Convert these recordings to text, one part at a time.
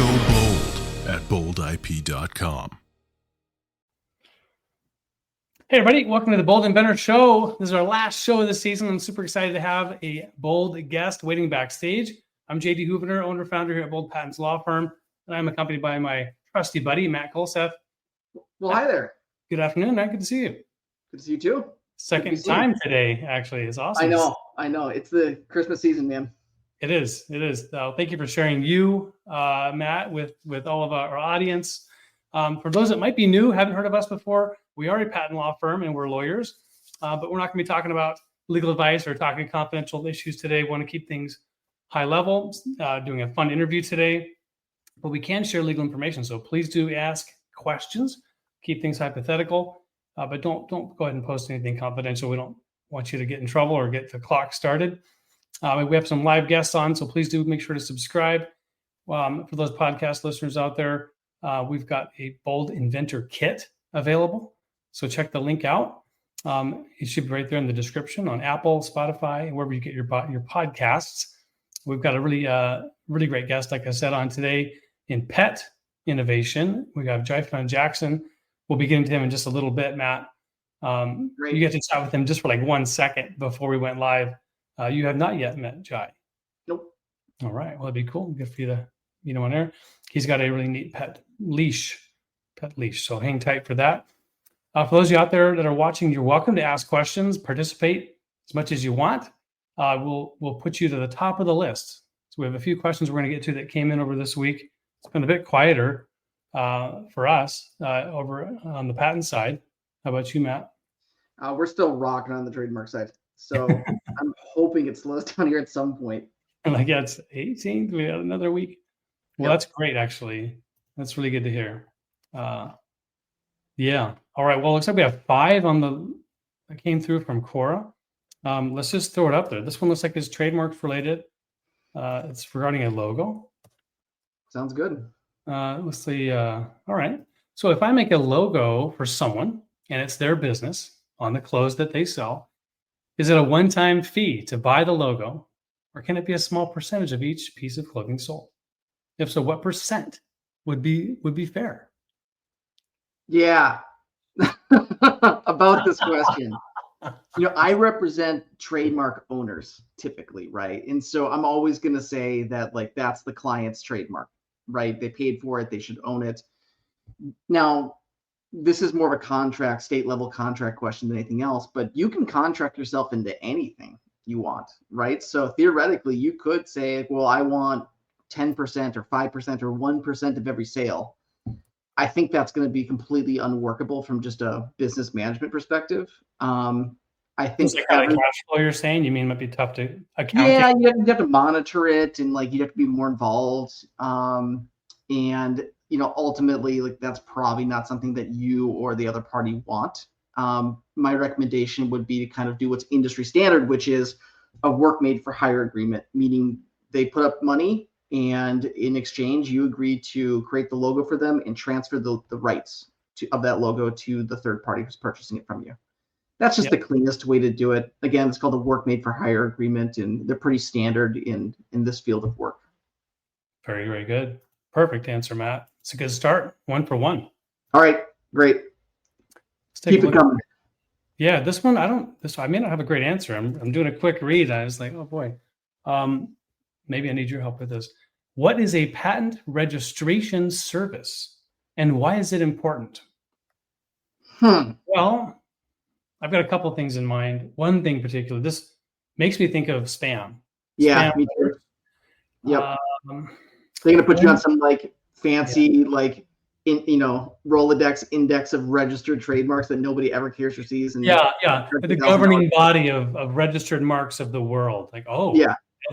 Go bold at boldip.com. Hey everybody, welcome to the Bold Inventor Show. This is our last show of the season. I'm super excited to have a bold guest waiting backstage. I'm JD Hoovener, owner-founder here at Bold Patents Law Firm, and I'm accompanied by my trusty buddy, Matt Kolseth. Well, hi there. Good afternoon, Matt. Good to see you. Good to see you too. Second time today, actually. It's awesome. I know. It's the Christmas season, man. It is. Thank you for sharing you, Matt, with all of our audience. For those that might be new, haven't heard of us before, we are a patent law firm and we're lawyers, but we're not going to be talking about legal advice or talking confidential issues today. We want to keep things high level, doing a fun interview today, but we can share legal information. So please do ask questions, keep things hypothetical, but don't go ahead and post anything confidential. We don't want you to get in trouble or get the clock started. We have some live guests on, so please do make sure to subscribe. For those podcast listeners out there, we've got a Bold Inventor Kit available. So check the link out. It should be right there in the description on Apple, Spotify, wherever you get your podcasts. We've got a really great guest, like I said, on today in pet innovation. We got Jaifanon Jackson. We'll be getting to him in just a little bit, Matt. Great. You get to chat with him just for like 1 second before we went live. You have not yet met Jai. Nope. All right. Well, it'd be cool. Good for you to meet him on there. He's got a really neat pet leash. So hang tight for that. For those of you out there that are watching, you're welcome to ask questions, participate as much as you want. We'll put you to the top of the list. So we have a few questions we're going to get to that came in over this week. It's been a bit quieter for us over on the patent side. How about you, Matt? We're still rocking on the trademark side. So I'm hoping it slows down here at some point. It's 18th. We got another week. Well, That's great, actually. That's really good to hear. Yeah. All right. Well, looks like we have 5 that came through from Cora. Let's just throw it up there. This one looks like it's trademark related. It's regarding a logo. Sounds good. Let's see. All right. So if I make a logo for someone and it's their business on the clothes that they sell, is it a one-time fee to buy the logo, or can it be a small percentage of each piece of clothing sold? If so, what percent would be fair? Yeah. About this question. I represent trademark owners typically, right? And so I'm always going to say that that's the client's trademark, right? They paid for it. They should own it. Now, this is more of a state level contract question than anything else, but you can contract yourself into anything you want, right? So theoretically, you could say, well, I want 10% or 5% or 1% of every sale. I think that's going to be completely unworkable from just a business management perspective. I think it's kind of cash flow you're saying. You mean it might be tough to account? Yeah, you have to monitor it, and you have to be more involved. And ultimately, that's probably not something that you or the other party want. My recommendation would be to kind of do what's industry standard, which is a work made for hire agreement, meaning they put up money, and in exchange, you agree to create the logo for them and transfer the rights of that logo to the third party who's purchasing it from you. That's just the cleanest way to do it. Again, it's called a work made for hire agreement, and they're pretty standard in this field of work. Very, very good. Perfect answer, Matt. It's a good start. 1 for 1. All right, great. Keep it coming. Yeah, this one, I may not have a great answer. I'm doing a quick read. I was like, oh boy. Maybe I need your help with this. What is a patent registration service, and why is it important? Well, I've got a couple of things in mind. One thing in particular, this makes me think of spam. Yeah, spam me too. Yep. They're gonna put you on some fancy Rolodex index of registered trademarks that nobody ever cares or sees. And the governing body of registered marks of the world.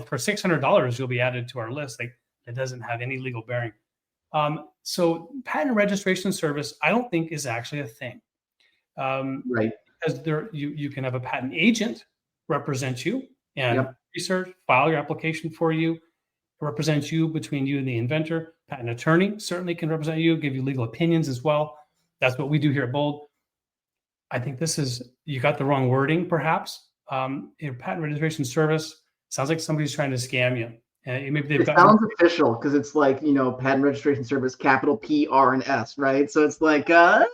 For $600, you'll be added to our list. It doesn't have any legal bearing. So patent registration service, I don't think is actually a thing. Right. Because you can have a patent agent represent you and research, file your application for you, represent you between you and the inventor. Patent attorney certainly can represent you, give you legal opinions as well. That's what we do here at Bold. I think you got the wrong wording, perhaps. Patent registration service sounds like somebody's trying to scam you And maybe they've It got sounds official because it's like, patent registration service, capital P, R, and S, right? So it's like, it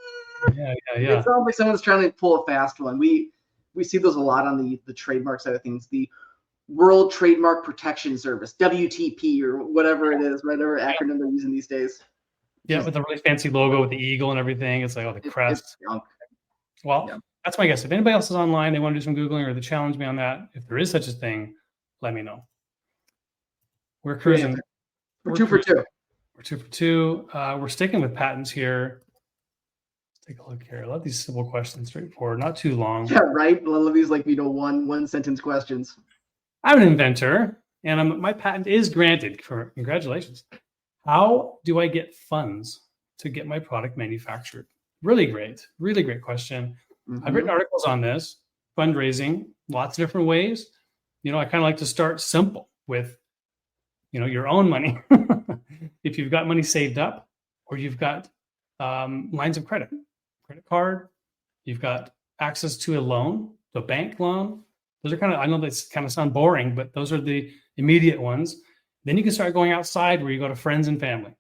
sounds like someone's trying to pull a fast one. We see those a lot on the trademark side of things. The World Trademark Protection Service, WTP, or whatever it is, whatever acronym they're using these days. Yeah, with a really fancy logo with the eagle and everything. It's like, oh, the crest. It's junk. Well, that's my guess. If anybody else is online, they want to do some Googling or they challenge me on that, if there is such a thing, let me know. We're cruising. We're 2 for 2. We're 2 for 2. We're sticking with patents here. Let's take a look here. I love these simple questions, straightforward, not too long. Yeah, right. I love these one sentence questions. I'm an inventor, and my patent is granted. Congratulations. How do I get funds to get my product manufactured? Really great question. Mm-hmm. I've written articles on this, fundraising, lots of different ways. I kind of like to start simple with, your own money. If you've got money saved up, or you've got lines of credit card, you've got access to a loan, a bank loan. Those are I know that's kind of sound boring, but those are the immediate ones. Then you can start going outside where you go to friends and family.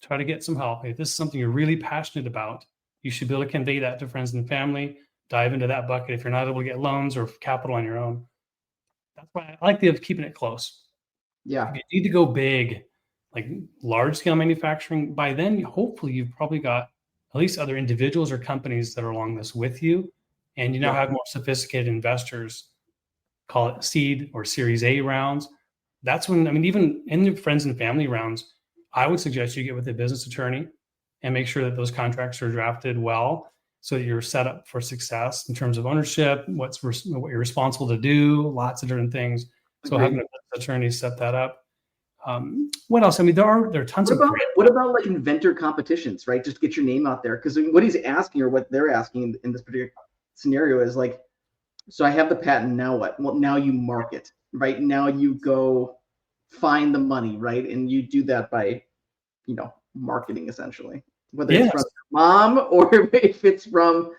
Try to get some help. If this is something you're really passionate about, you should be able to convey that to friends and family. Dive into that bucket if you're not able to get loans or capital on your own. That's why I like the idea of keeping it close. Yeah. If you need to go big, like large scale manufacturing, by then, hopefully you've probably got at least other individuals or companies that are along this with you. And you now have more sophisticated investors, call it seed or Series A rounds. That's when, even in the friends and family rounds, I would suggest you get with a business attorney and make sure that those contracts are drafted well so that you're set up for success in terms of ownership, what you're responsible to do, lots of different things. So having a business attorney set that up. What else? There are tons of. What about like inventor competitions, right? Just get your name out there. Because what he's asking, or what they're asking in this particular scenario, is like, so I have the patent, now what? Well, now you market, right? Now you go find the money, right? And you do that by, marketing essentially. Whether it's from mom or if it's for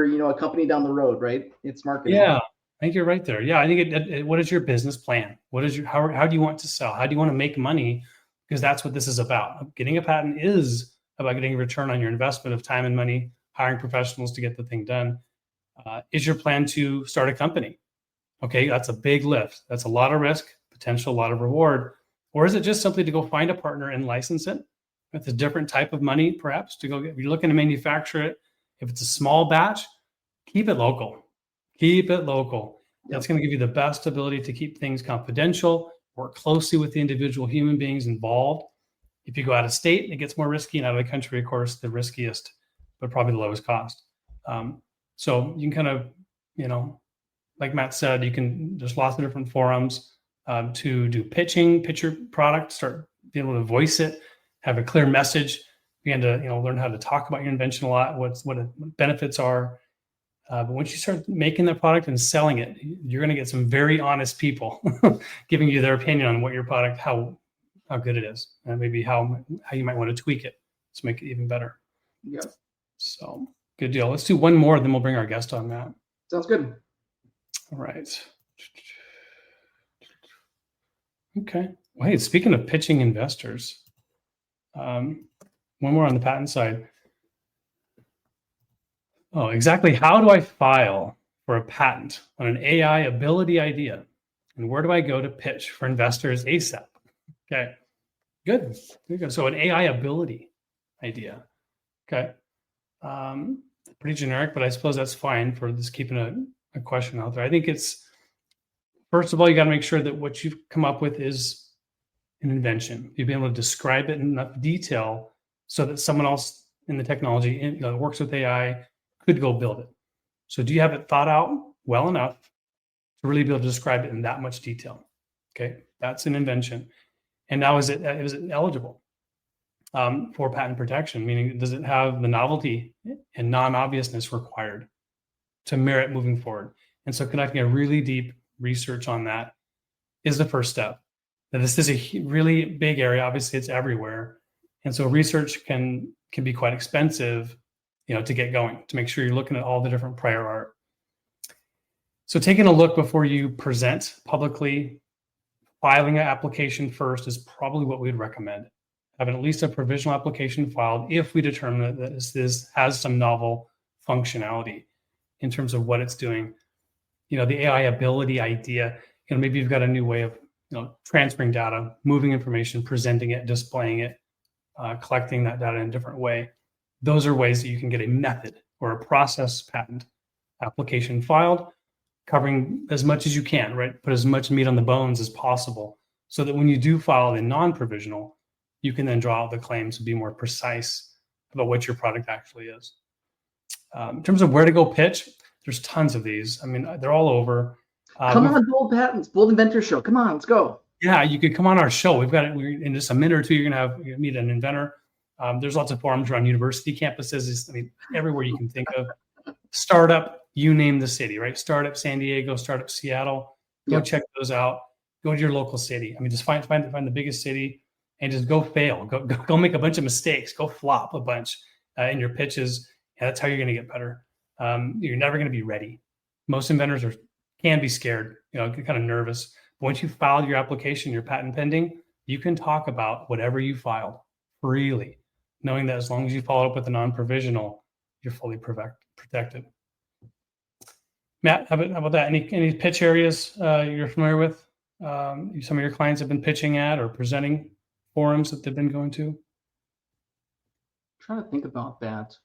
a company down the road, right? It's marketing. Yeah, I think you're right there. Yeah, I think what is your business plan? How do you want to sell? How do you want to make money? Because that's what this is about. Getting a patent is about getting a return on your investment of time and money, hiring professionals to get the thing done. Is your plan to start a company? Okay, that's a big lift. That's a lot of risk, potential, a lot of reward. Or is it just simply to go find a partner and license it with a different type of money, perhaps, to go get, if you're looking to manufacture it, if it's a small batch, keep it local. Keep it local. That's going to give you the best ability to keep things confidential, work closely with the individual human beings involved. If you go out of state, it gets more risky, and out of the country, of course, the riskiest, but probably the lowest cost. So you can kind of, like Matt said, there's lots of different forums to do pitch your product, start being able to voice it, have a clear message, begin to, learn how to talk about your invention a lot, what benefits are. But once you start making that product and selling it, you're going to get some very honest people giving you their opinion on what your product, how good it is, and maybe how you might want to tweak it to make it even better. Yeah. So good deal. Let's do one more, then we'll bring our guest on, Matt. Sounds good. All right. Okay. Well, hey, speaking of pitching investors, one more on the patent side. Oh, exactly. How do I file for a patent on an AI ability idea? And where do I go to pitch for investors ASAP? Okay, good. So an AI ability idea. Okay. Pretty generic, but I suppose that's fine for just keeping a question out there. I think it's, first of all, you got to make sure that what you've come up with is an invention. You'll be able to describe it in enough detail so that someone else in the technology that works with AI could go build it. So do you have it thought out well enough to really be able to describe it in that much detail? Okay, that's an invention. And now is it eligible for patent protection? Meaning, does it have the novelty and non-obviousness required to merit moving forward? And so conducting a really deep research on that is the first step. Now, this is a really big area. Obviously, it's everywhere. And so research can be quite expensive, to get going, to make sure you're looking at all the different prior art. So taking a look before you present publicly, filing an application first is probably what we'd recommend. Having at least a provisional application filed if we determine that this has some novel functionality in terms of what it's doing. The AI ability idea, maybe you've got a new way of, transferring data, moving information, presenting it, displaying it, collecting that data in a different way. Those are ways that you can get a method or a process patent application filed, covering as much as you can, right? Put as much meat on the bones as possible so that when you do file a non-provisional, you can then draw out the claims and be more precise about what your product actually is. In terms of where to go pitch, there's tons of these. I mean, they're all over. Come on, Bold Patents, Bold Inventors Show. Come on, let's go. Yeah, you could come on our show. We've got it in just a minute or two. You're gonna meet an inventor. There's lots of forums around university campuses. Everywhere you can think of. Startup, you name the city, right? Startup San Diego, Startup Seattle. Go check those out. Go to your local city. Just find the biggest city and just go fail. Go make a bunch of mistakes. Go flop a bunch in your pitches. And that's how you're going to get better. You're never going to be ready. Most inventors can be scared, get kind of nervous. But once you filed your application, your patent pending, you can talk about whatever you filed freely, knowing that as long as you follow up with a non-provisional, you're fully protected. Matt, how about that? Any pitch areas you're familiar with? Some of your clients have been pitching at or presenting forums that they've been going to? I'm trying to think about that.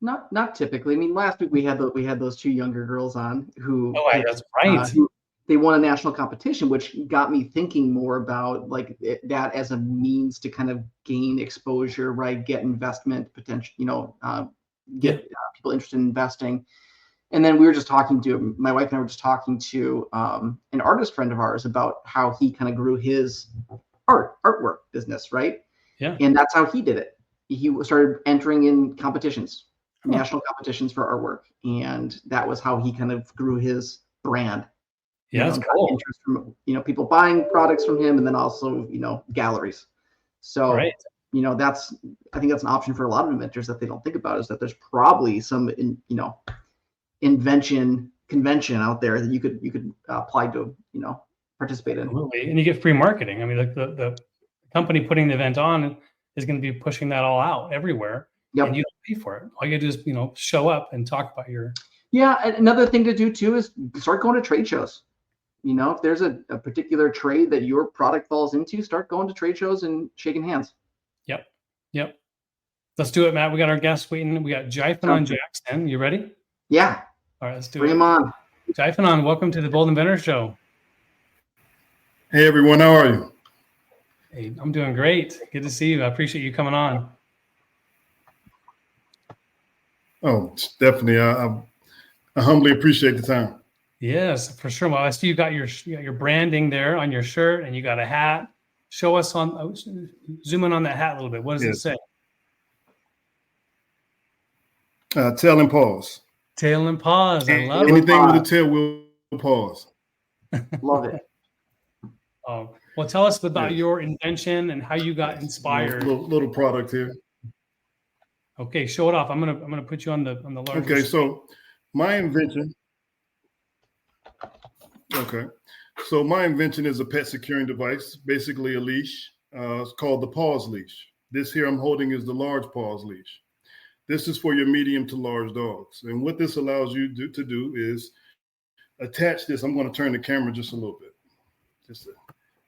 Not typically. Last week we had those two younger girls on who. Oh, that's right. They won a national competition, which got me thinking more about that as a means to kind of gain exposure, right? Get investment potential, get people interested in investing. And then we were just talking to, my wife and I were just talking to an artist friend of ours about how he kind of grew his artwork business, right? Yeah. And that's how he did it. He started entering in competitions, national competitions for artwork. And that was how he kind of grew his brand. Yeah, that's cool. Interest from, people buying products from him, and then also, galleries. So, right. I think that's an option for a lot of inventors that they don't think about, is that there's probably some, invention convention out there that you could apply to, participate in. Absolutely. And you get free marketing. The company putting the event on is going to be pushing that all out everywhere. Yep. And you don't pay for it. All you do is, show up and talk about your. Yeah. And another thing to do too is start going to trade shows. If there's a particular trade that your product falls into, start going to trade shows and shaking hands. Yep. Let's do it, Matt. We got our guests waiting. We got Jaifanon Jackson. You ready? Yeah. All right, let's do Bring it. him on. Jaifanon, welcome to the Bold Inventors Show. Hey, everyone. How are you? Hey, I'm doing great. Good to see you. I appreciate you coming on. Oh, definitely. I humbly appreciate the time. Yes, for sure. Well, I see you got your branding there on your shirt, and you got a hat. Show us zoom in on that hat a little bit. What does it say? Tail and pause. Tail and pause. I love it. Anything with a tail will pause. Love it. Oh, well, tell us about your invention and how you got inspired. Little product here. Okay, show it off. I'm gonna put you on the large. Okay, so my invention. Okay, so my invention is a pet securing device, basically a leash. It's called the Paws Leash. This here I'm holding is the large Paws Leash. This is for your medium to large dogs. And what this allows you to do is attach this. I'm going to turn the camera just a little bit.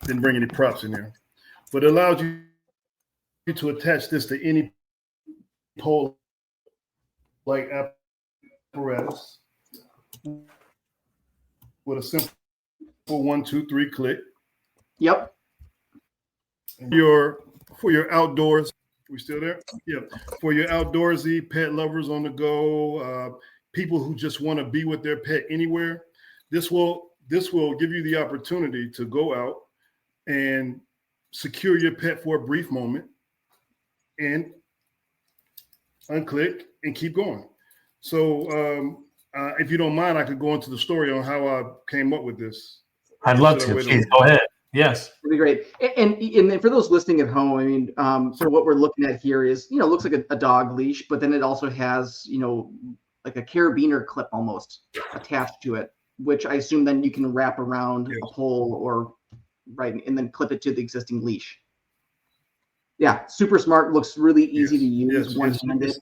Didn't bring any props in there. But it allows you to attach this to any pole-like apparatus with a simple 1, 2, 3 click. Yep. For your outdoors. We still there? Yeah. For your outdoorsy pet lovers on the go, people who just want to be with their pet anywhere, this will give you the opportunity to go out and secure your pet for a brief moment and unclick and keep going. So if you don't mind, I could go into the story on how I came up with this. I'd love to. Please, go ahead. Yes. Really great. And for those listening at home, so what we're looking at here is, looks like a dog leash, but then it also has, like a carabiner clip almost attached to it which I assume then you can wrap around Yes. a pole or right, and then clip it to the existing leash. Yeah, super smart. Looks really easy to use, Yes. one-handed.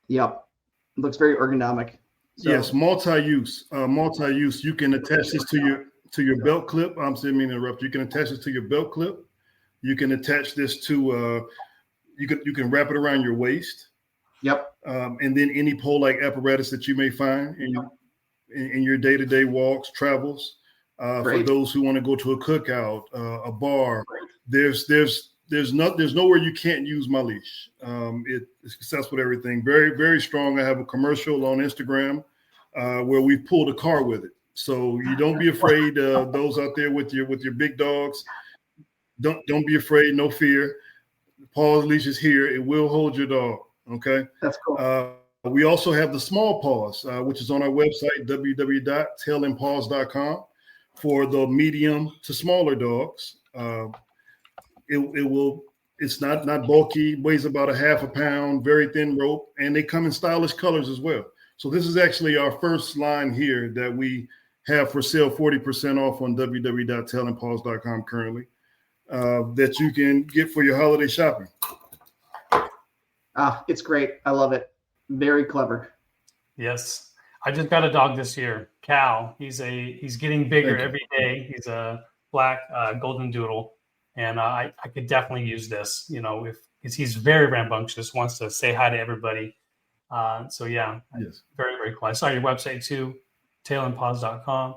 Yep, looks very ergonomic. So, Yes, multi-use. Multi-use. You can attach this to your belt clip. I'm sorry, I didn't mean to interrupt. You can attach this to your belt clip. You can attach this to. You can wrap it around your waist. yep, And then any pole-like apparatus that you may find in your day-to-day walks, travels. For great. those who want to go to a cookout, a bar, there's nowhere you can't use my leash. It's successful with everything. Very, very strong. I have a commercial on Instagram where we pulled a car with it. So you don't be afraid. Those out there with your big dogs, don't be afraid. No fear. Paws leash is here. It will hold your dog. Okay. That's cool. We also have the small paws, which is on our website, www.tailandpaws.com, for the medium to smaller dogs. It's not bulky, weighs about 1/2 pound, very thin rope, and they come in stylish colors as well. So this is actually our first line here that we have for sale, 40% off on www.tailandpaws.com currently, that you can get for your holiday shopping. It's great. I love it. Very clever. Yes. I just got a dog this year, Cal. He's getting bigger Thank you. every day. He's a black golden doodle. And I could definitely use this, because he's very rambunctious, wants to say hi to everybody. So yeah, Yes. very, very cool. I saw your website too, tailandpaws.com.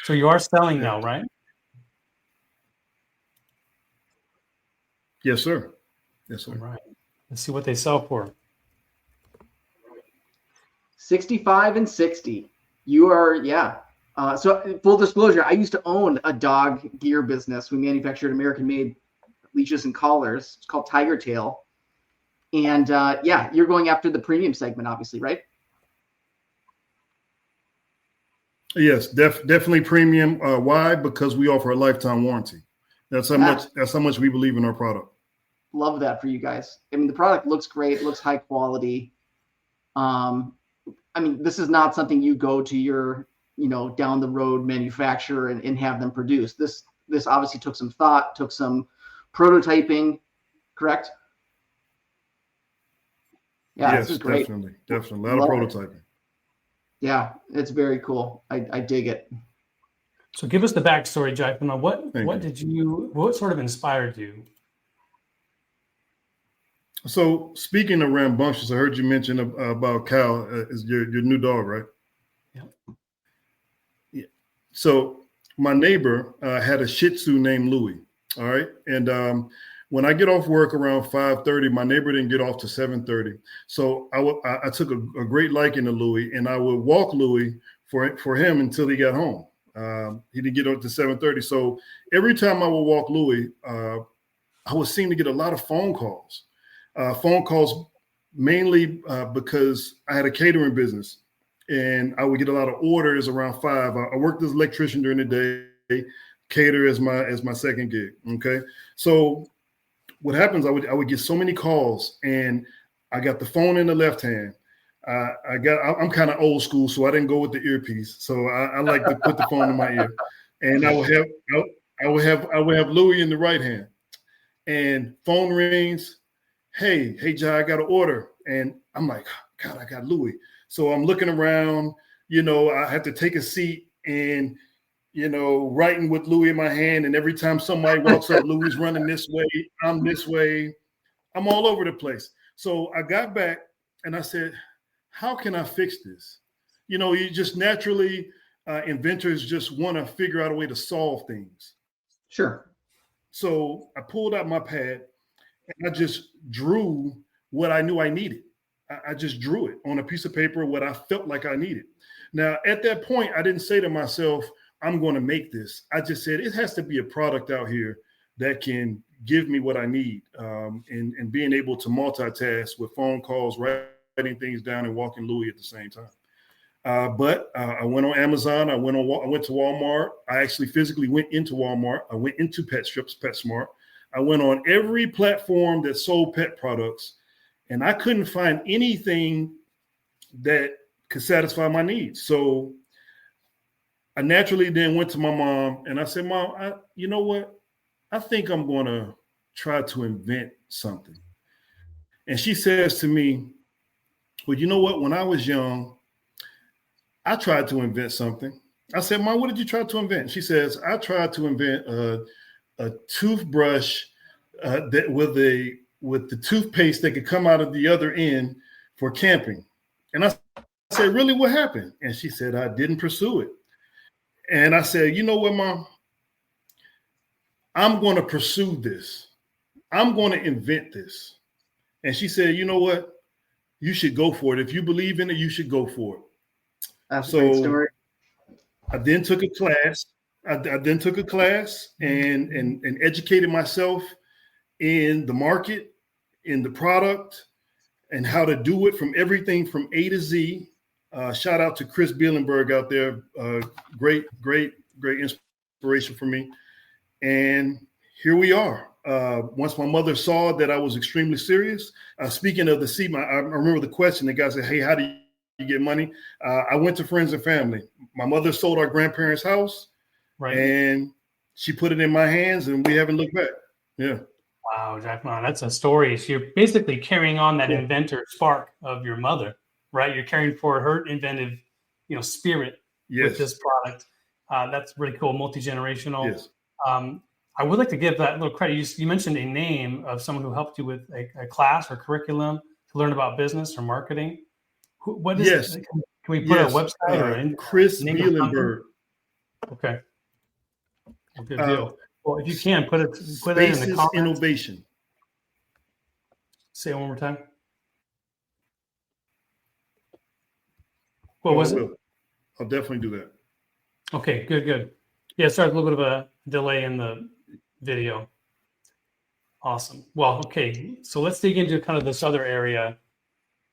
So you are selling now, right? Yes, sir. Yes, sir. All right. Let's see what they sell for. 65 and 60. You are, yeah. So full disclosure, I used to own a dog gear business. We manufactured American-made leashes and collars. It's called Tiger Tail. And yeah, you're going after the premium segment, obviously, right? Yes, definitely premium. Why? Because we offer a lifetime warranty. That's how much we believe in our product. Love that for you guys. I mean, the product looks great, looks high quality. I mean, this is not something you go to your, down the road manufacturer and have them produce. This obviously took some thought, took some prototyping, correct? Yeah, Yes, this is great. definitely. A lot of prototyping. Yeah, it's very cool. I dig it. So give us the backstory, Jaifanon. What sort of inspired you? So speaking of rambunctious, I heard you mention about Cal, is your new dog, right? Yeah. Yeah. So my neighbor had a Shih Tzu named Louie. All right, and when I get off work around 5:30, my neighbor didn't get off to 7:30. So I took a great liking to Louie, and I would walk Louie for him until he got home. He didn't get up to 7:30. So every time I would walk Louie, I would seem to get a lot of phone calls. Mainly because I had a catering business, and I would get a lot of orders around 5. I worked as an electrician during the day, cater as my second gig. Okay, so what happens? I would get so many calls, and I got the phone in the left hand. I'm kind of old school, so I didn't go with the earpiece. So I like to put the phone in my ear, and I would have Louie in the right hand, and phone rings. Hey, Jai, I got an order. And I'm like, God, I got Louie. So I'm looking around, I have to take a seat and, writing with Louie in my hand. And every time somebody walks up, Louie's running this way, I'm this way. I'm all over the place. So I got back and I said, how can I fix this? You just naturally, inventors just want to figure out a way to solve things. Sure. So I pulled out my pad, and I just drew what I knew I needed. I just drew it on a piece of paper, what I felt like I needed. Now, at that point, I didn't say to myself, I'm going to make this. I just said, it has to be a product out here that can give me what I need, and being able to multitask with phone calls, writing things down, and walking Louie at the same time. But I went on Amazon. I went to Walmart. I actually physically went into Walmart. I went into Pet Strips, PetSmart. I went on every platform that sold pet products, and I couldn't find anything that could satisfy my needs. So I naturally then went to my mom and I said, Mom, you know what? I think I'm going to try to invent something. And she says to me, well, you know what? When I was young, I tried to invent something. I said, Mom, what did you try to invent? She says, I tried to invent a toothbrush that with the toothpaste that could come out of the other end for camping. And I said, really, what happened? And she said, I didn't pursue it. And I said, you know what, Mom? I'm going to pursue this. I'm going to invent this. And she said, you know what? You should go for it. If you believe in it, you should go for it. That's a great story. I then took a class. I then took a class and educated myself in the market, in the product, and how to do it from everything from A to Z. Shout out to Chris Bielenberg out there. Great inspiration for me. And here we are. Once my mother saw that I was extremely serious, speaking of the seed, I remember the question. The guy said, hey, how do you get money? I went to friends and family. My mother sold our grandparents' house, right, and she put it in my hands, and we haven't looked back. Yeah. Wow, Jaifanon, that's a story. So you're basically carrying on that inventor spark of your mother, right? You're carrying forward her inventive, spirit with this product. That's really cool, multi-generational. Yes. I would like to give that little credit. You mentioned a name of someone who helped you with a class or curriculum to learn about business or marketing. What is? Yes. Can we put a website or Chris Bielenberg? Okay. Good deal. Well, if you can put it in the comments. Innovation. Say it one more time. What was it? I'll definitely do that. Okay, good. Yeah, sorry, a little bit of a delay in the video. Awesome. Well, okay, so let's dig into kind of this other area.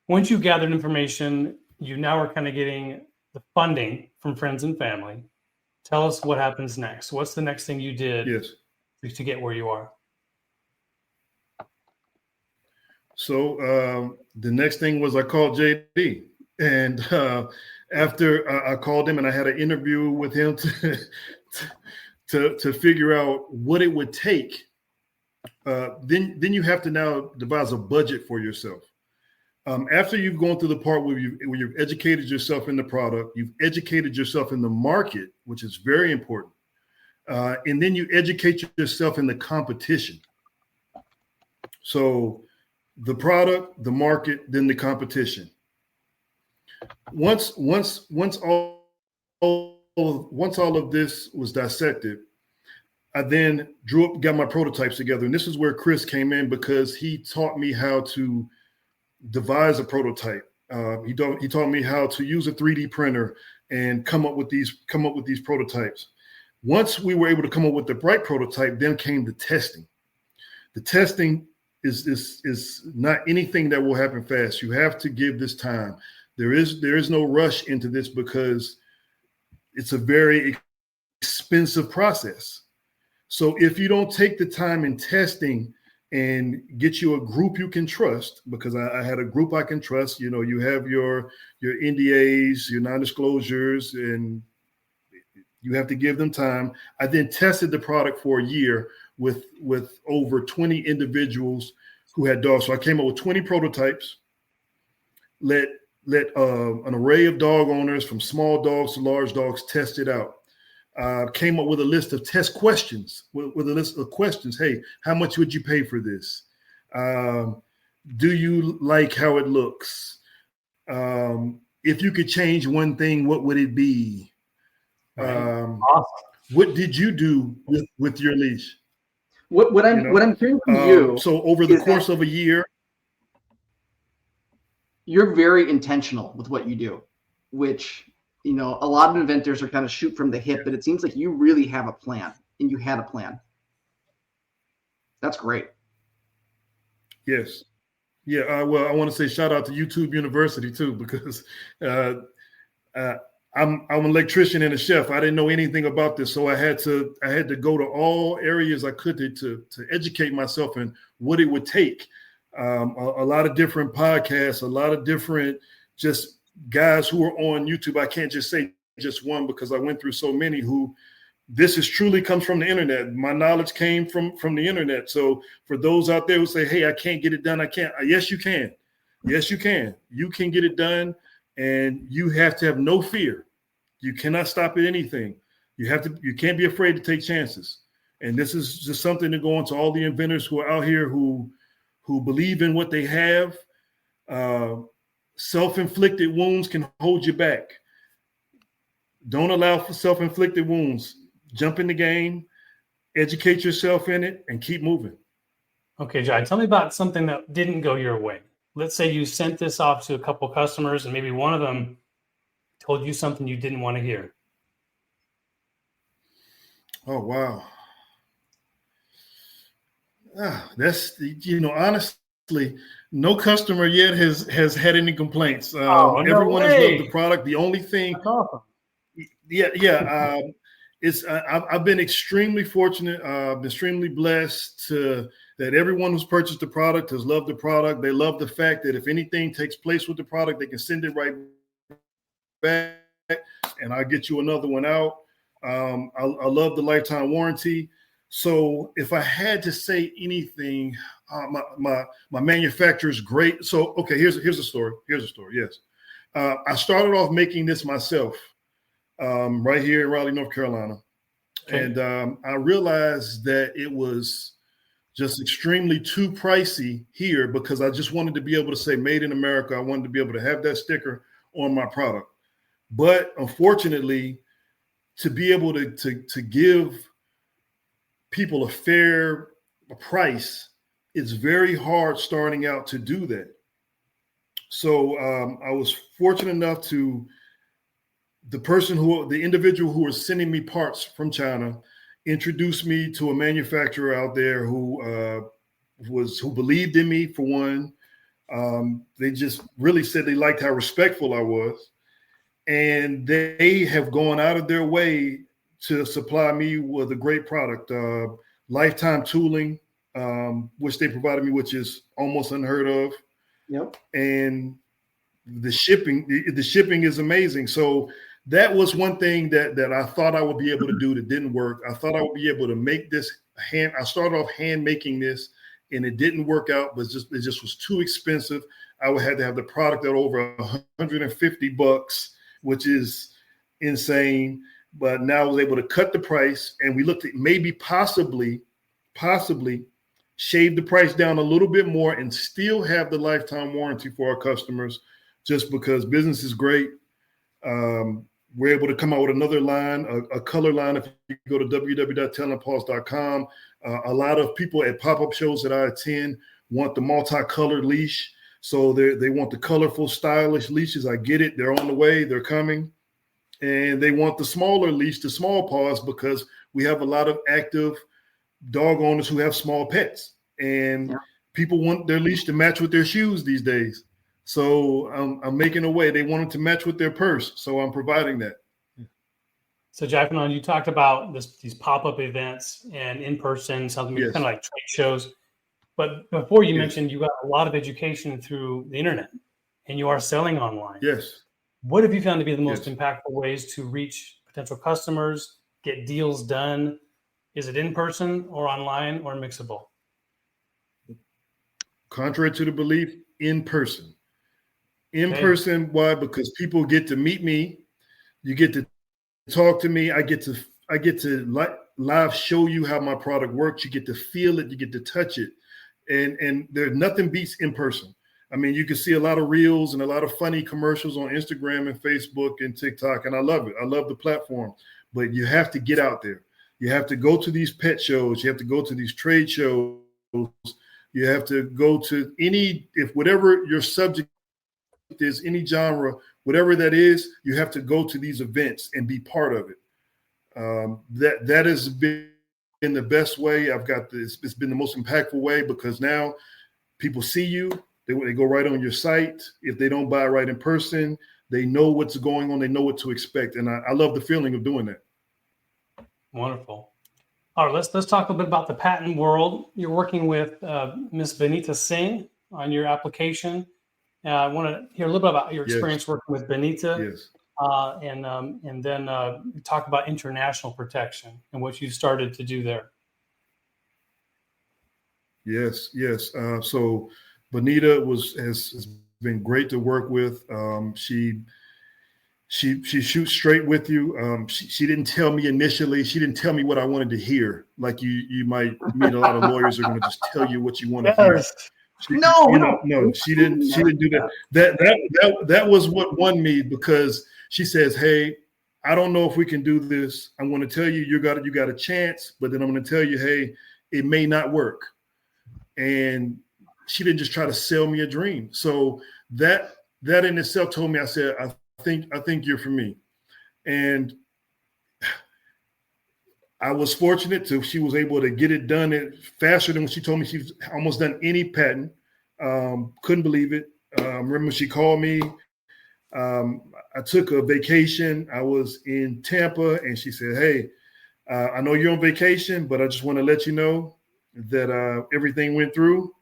Once you gathered information, you now are kind of getting the funding from friends and family. Tell us what happens next. What's the next thing you did to get where you are? So the next thing was I called JD. And after I called him and I had an interview with him to figure out what it would take, then you have to now devise a budget for yourself. After you've gone through the part where you've educated yourself in the product, you've educated yourself in the market, which is very important, and then you educate yourself in the competition. So the product, the market, then the competition. Once all of this was dissected, I then got my prototypes together, and this is where Chris came in because he taught me how to devise a prototype. He taught me how to use a 3D printer and come up with these prototypes. Once we were able to come up with the right prototype, then came the testing. The testing is not anything that will happen fast. You have to give this time. There is no rush into this because it's a very expensive process. So if you don't take the time in testing and get you a group you can trust, because I had a group I can trust, you have your NDAs, your non-disclosures, and you have to give them time. I then tested the product for a year with over 20 individuals who had dogs. So I came up with 20 prototypes, let an array of dog owners from small dogs to large dogs test it out. Came up with a list of test questions, with a list of questions. Hey, how much would you pay for this? Do you like how it looks? If you could change one thing, what would it be? Awesome. What did you do with your leash? What I'm hearing from you. So over the course of a year, you're very intentional with what you do, which, a lot of inventors are kind of shoot from the hip, but it seems like you really have a plan, and you had a plan. That's great. Yes. Yeah. Well, I want to say shout out to YouTube University too, because I'm an electrician and a chef. I didn't know anything about this, so I had to go to all areas I could to educate myself in what it would take. A lot of different podcasts, a lot of different just guys who are on YouTube. I can't just say just one because I went through so many who this is truly comes from the internet. My knowledge came from the internet. So for those out there who say, hey, I can't get it done, I can't. Yes, you can. Yes, you can. You can get it done, and you have to have no fear. You cannot stop at anything. You can't be afraid to take chances. And this is just something to go on to all the inventors who are out here who believe in what they have. Self-inflicted wounds can hold you back. Don't allow for self-inflicted wounds. Jump in the game, educate yourself in it, and keep moving. Okay, Jai, tell me about something that didn't go your way. Let's say you sent this off to a couple customers and maybe one of them told you something you didn't want to hear. Oh, wow. That's, honestly, no customer yet has had any complaints. Everyone has loved the product. The only thing, that's awesome. I've been extremely fortunate, extremely blessed that everyone who's purchased the product has loved the product. They love the fact that if anything takes place with the product, they can send it right back, and I'll get you another one out. I love the lifetime warranty. So if I had to say anything, my manufacturer is great. So, okay, here's a story. Yes. I started off making this myself right here in Raleigh, North Carolina. Okay. And I realized that it was just extremely too pricey here because I just wanted to be able to say made in America. I wanted to be able to have that sticker on my product. But unfortunately, to be able to give people a fair price, it's very hard starting out to do that. So I was fortunate enough to the individual who was sending me parts from China introduced me to a manufacturer out there who believed in me, for one. They just really said they liked how respectful I was. And they have gone out of their way to supply me with a great product, lifetime tooling, which they provided me, which is almost unheard of. Yep. And the shipping is amazing. So that was one thing that I thought I would be able to do that didn't work. I thought I would be able to make this I started off hand making this, and it didn't work out, but it just was too expensive. I would have to have the product at over $150, which is insane. But now I was able to cut the price, and we looked at maybe possibly shave the price down a little bit more and still have the lifetime warranty for our customers, just because business is great. We're able to come out with another line, a color line. If you go to www.talentpause.com, a lot of people at pop-up shows that I attend want the multicolored leash. So they want the colorful, stylish leashes. I get it. They're on the way. They're coming. And they want the smaller leash, the small paws, because we have a lot of active dog owners who have small pets. And people want their leash to match with their shoes these days. So I'm making a way. They want it to match with their purse. So I'm providing that. So Jaifanon, you talked about these pop-up events and in-person, something kind of like trade shows. But before you mentioned you got a lot of education through the internet and you are selling online. Yes. What have you found to be the most impactful ways to reach potential customers, get deals done? Is it in person or online or mixable? Contrary to the belief, in person. In person, why? Because people get to meet me. You get to talk to me. I get to live show you how my product works. You get to feel it. You get to touch it. And there's nothing beats in person. I mean, you can see a lot of reels and a lot of funny commercials on Instagram and Facebook and TikTok, and I love it. I love the platform, but you have to get out there. You have to go to these pet shows. You have to go to these trade shows. You have to go to whatever your subject is, any genre, whatever that is, you have to go to these events and be part of it. That has been the best way. It's been the most impactful way, because now people see you. They go right on your site. If they don't buy right in person, they know what's going on. They know what to expect. And I love the feeling of doing that. Wonderful. All right, let's talk a little bit about the patent world. You're working with Ms. Vanita Singh on your application. I want to hear a little bit about your Yes. experience working with Benita, Yes. and then talk about international protection and what you started to do there. Yes. So Bonita has been great to work with. She shoots straight with you. She didn't tell me initially. She didn't tell me what I wanted to hear. Like you might meet a lot of lawyers who are going to just tell you what you want to hear. No, she didn't do that. That was what won me, because she says, "Hey, I don't know if we can do this. I'm going to tell you, you got a chance, but then I'm going to tell you, hey, it may not work." And she didn't just try to sell me a dream. So that in itself told me, I said, I think you're for me. And I was fortunate she was able to get it done faster than when she told me she's almost done any patent. Couldn't believe it. Remember she called me. I took a vacation. I was in Tampa, and she said, "Hey, I know you're on vacation, but I just want to let you know that everything went through,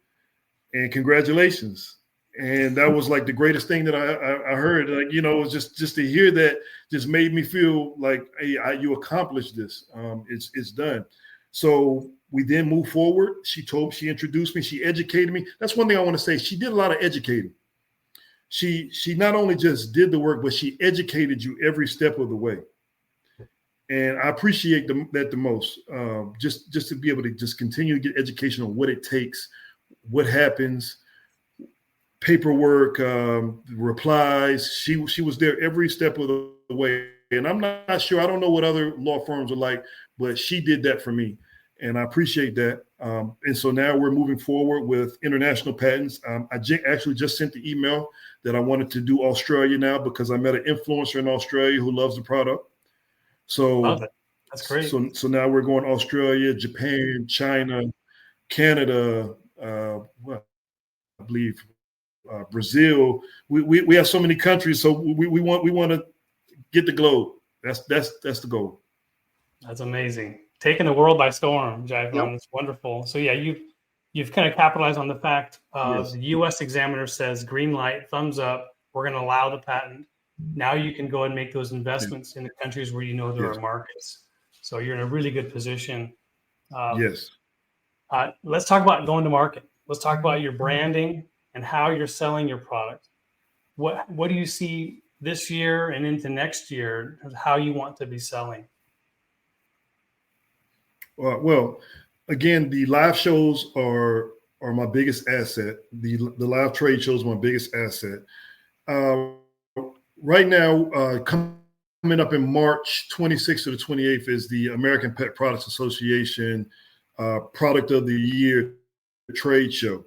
and congratulations." And that was like the greatest thing that I heard. Like, it was just to hear that just made me feel like, hey, you accomplished this. It's done. So we then moved forward. She introduced me. She educated me. That's one thing I want to say. She did a lot of educating. She not only just did the work, but she educated you every step of the way. And I appreciate that the most. Just to be able to just continue to get education on what it takes, what happens, paperwork, replies. She was there every step of the way. And I'm not sure, I don't know what other law firms are like, but she did that for me. And I appreciate that. And so now we're moving forward with international patents. I actually just sent the email that I wanted to do Australia now, because I met an influencer in Australia who loves the product. So Love it. That's great. So now we're going Australia, Japan, China, Canada, I believe Brazil. We have so many countries, so we want to get the globe. That's the goal. That's amazing. Taking the world by storm, Jaifanon. Yep. It's wonderful. So yeah, you've kind of capitalized on the fact Yes. The U.S. examiner says green light, thumbs up. We're going to allow the patent. Now you can go and make those investments in the countries where there are markets. So you're in a really good position. Yes. Let's talk about going to market. Let's talk about your branding and how you're selling your product. What do you see this year and into next year, how you want to be selling? Well, again, the live shows are my biggest asset. The live trade shows are my biggest asset. Right now, coming up in March 26th to the 28th is the American Pet Products Association Product of the Year trade show,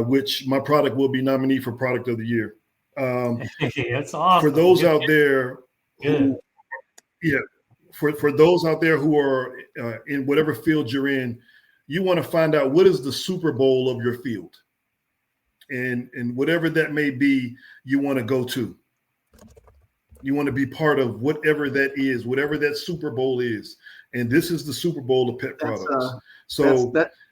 which my product will be nominee for Product of the Year. That's awesome. For those out there for those out there who are in whatever field you're in, you want to find out what is the Super Bowl of your field. And whatever that may be, you want to go to. You want to be part of whatever that is, whatever that Super Bowl is. And this is the Super Bowl of pet products.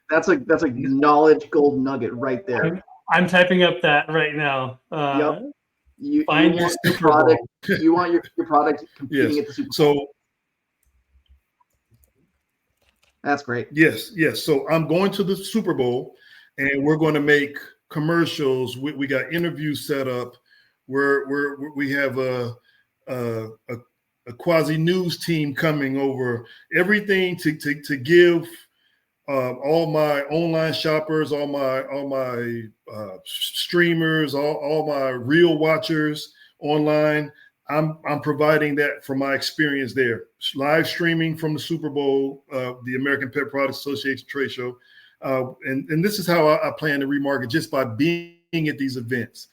That's a knowledge gold nugget right there. I'm typing up that right now. Yep. You find your Super Bowl. You want your product competing at the Super Bowl. So that's great. Yes. So I'm going to the Super Bowl, and we're going to make commercials. We got interviews set up. We have a quasi news team coming over. Everything to give all my online shoppers, all my streamers, all my real watchers online. I'm providing that from my experience there. Live streaming from the Super Bowl, the American Pet Products Association trade show. And this is how I plan to remarket, just by being at these events,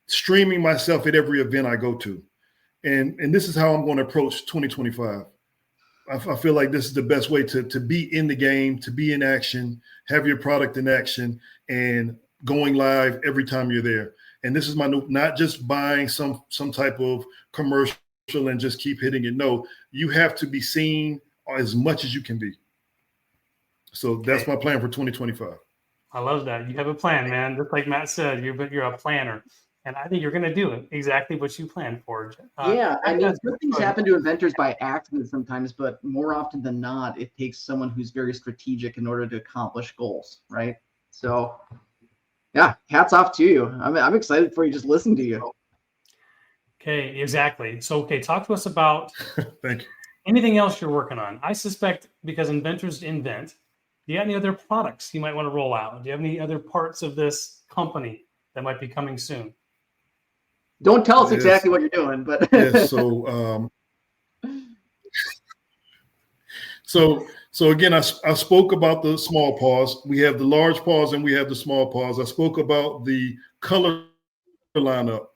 streaming myself at every event I go to. And this is how I'm going to approach 2025. I feel like this is the best way to be in the game, to be in action, have your product in action, and going live every time you're there. And this is my new, not just buying some type of commercial and just keep hitting it. No, you have to be seen as much as you can be. So that's my plan for 2025. I love that. You have a plan, man. Just like Matt said, you're a planner. And I think you're going to do it exactly what you planned for. Yeah, I mean, good things good. happen to inventors by accident sometimes, but more often than not, it takes someone who's very strategic in order to accomplish goals, right? So, yeah, hats off to you. I'm excited for you just listening to you. Okay, exactly. So, okay, talk to us about Thank you. anything else you're working on. I suspect because inventors invent, do you have any other products you might want to roll out? Do you have any other parts of this company that might be coming soon? Don't tell us Yes. exactly what you're doing, but Yes. So again, I spoke about the small paws. We have the large paws and we have the small paws. I spoke about the color lineup,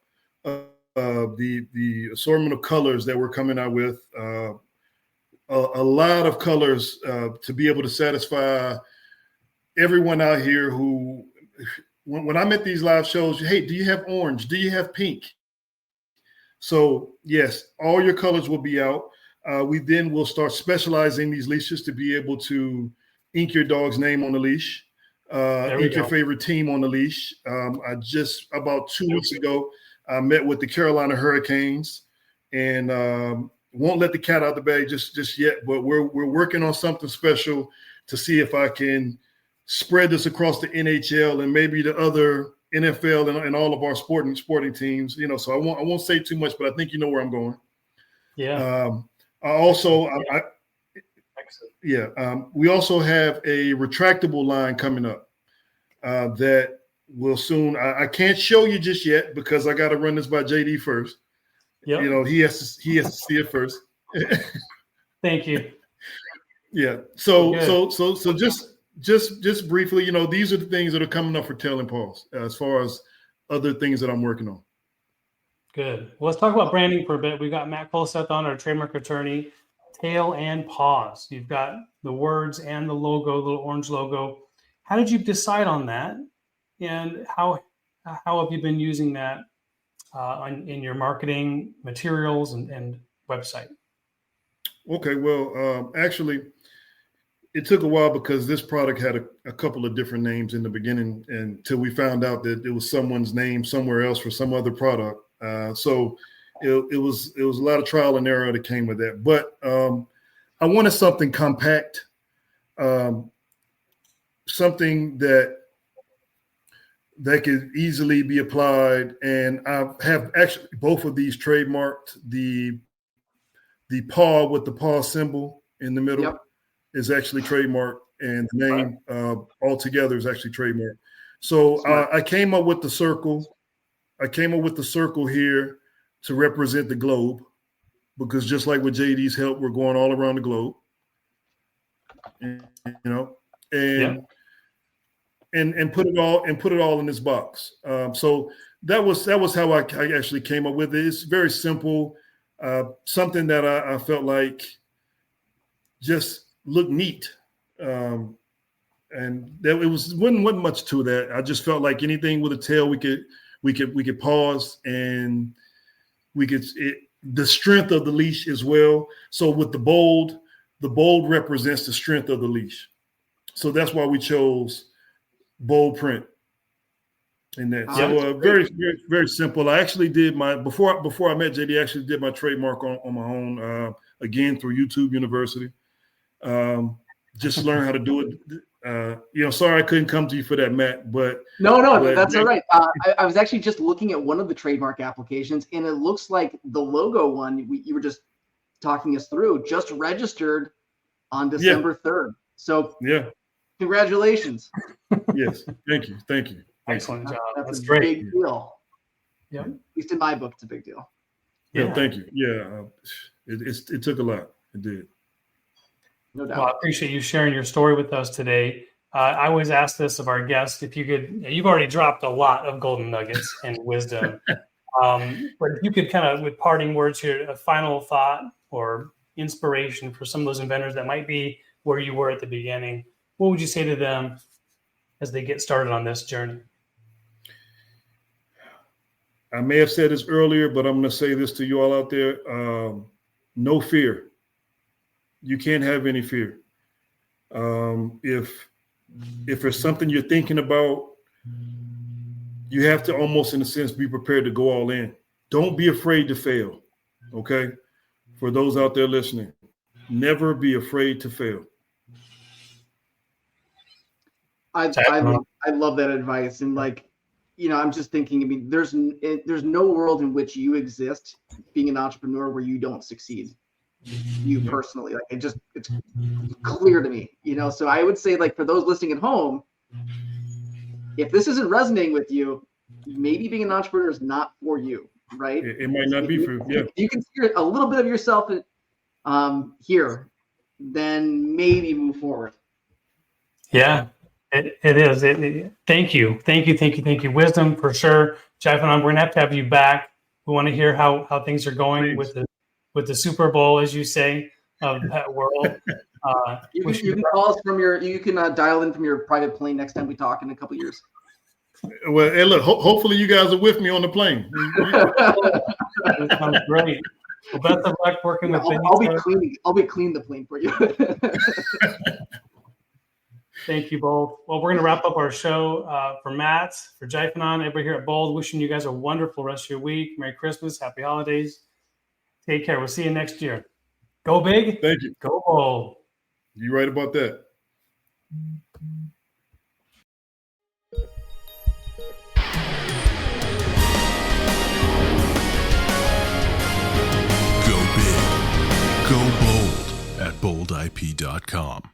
the assortment of colors that we're coming out with. A lot of colors to be able to satisfy everyone out here who, when I'm at these live shows, hey, do you have orange? Do you have pink? So yes, all your colors will be out. We then will start specializing these leashes to be able to ink your dog's name on the leash, ink your favorite team on the leash. I just about 2 weeks ago, I met with the Carolina Hurricanes, and won't let the cat out the bag just yet. But we're working on something special to see if I can spread this across the NHL and maybe the other NFL and all of our sporting teams. You know, so I won't say too much, but I think you know where I'm going. Yeah. We also have a retractable line coming up that will soon. I can't show you just yet because I got to run this by JD first. Yep. You know, he has to see it first. Thank you. Yeah. So just briefly, you know, these are the things that are coming up for Tail and Paws as far as other things that I'm working on. Good. Well, let's talk about branding for a bit. We've got Matt Colseth on, our trademark attorney. Tail and Paws. You've got the words and the logo, the little orange logo. How did you decide on that? And how have you been using that in your marketing materials and website? Okay. Well, actually, it took a while because this product had a couple of different names in the beginning until we found out that it was someone's name somewhere else for some other product. So it was a lot of trial and error that came with that. But I wanted something compact, something that could easily be applied. And I have actually both of these trademarked. The paw with the paw symbol in the middle. Yep. Is actually trademarked, and the name altogether is actually trademarked. So I came up with the circle. I came up with the circle here to represent the globe, because just like with JD's help, we're going all around the globe. And, you know, and put it all in this box. So that was how I actually came up with it. It's very simple, something that I felt like just look neat, and there it wasn't much to that. I just felt like anything with a tail we could pause, and the strength of the leash as well. So with the bold represents the strength of the leash. So that's why we chose bold print in that. So very, very, very simple. I actually did my before I met JD. I actually did my trademark on my own again through YouTube University. Just learn how to do it. Sorry I couldn't come to you for that, Matt, but that's all right. I was actually just looking at one of the trademark applications, and it looks like the logo one you were just talking us through just registered on December 3rd. So congratulations. Yes, thank you. Excellent job. That's a great. Big deal. Yeah, at least in my book, it's a big deal. Yeah, thank you. Yeah, it took a lot. It did. No doubt. Well, I appreciate you sharing your story with us today. I always ask this of our guests: if you could, you've already dropped a lot of golden nuggets and wisdom, but if you could kind of, with parting words here, a final thought or inspiration for some of those inventors that might be where you were at the beginning, what would you say to them as they get started on this journey? I may have said this earlier, but I'm going to say this to you all out there. No fear. You can't have any fear. If if there's something you're thinking about, you have to almost, in a sense, be prepared to go all in. Don't be afraid to fail. Okay. For those out there listening, never be afraid to fail. I love that advice. And like, you know, I'm just thinking, I mean, there's no world in which you exist being an entrepreneur where you don't succeed. You personally, like it's clear to me, you know? So I would say, like, for those listening at home, if this isn't resonating with you, maybe being an entrepreneur is not for you, right? It might not be for you. Yeah. If you can see a little bit of yourself here, then maybe move forward. Yeah, it is. Thank you. Wisdom for sure. Jaifanon, we're gonna have you back. We want to hear how things are going with the Super Bowl, as you say, of that world. You can call us from you can dial in from your private plane next time we talk in a couple years. Well, hey, look, hopefully you guys are with me on the plane. That sounds great. Well, best of luck working with I'll be cleaning the plane for you. Thank you both. Well, we're going to wrap up our show for Matt, for Jaifanon, everybody here at Bold. Wishing you guys a wonderful rest of your week. Merry Christmas. Happy holidays. Take care. We'll see you next year. Go big. Thank you. Go bold. You're right about that. Go big. Go bold at boldip.com.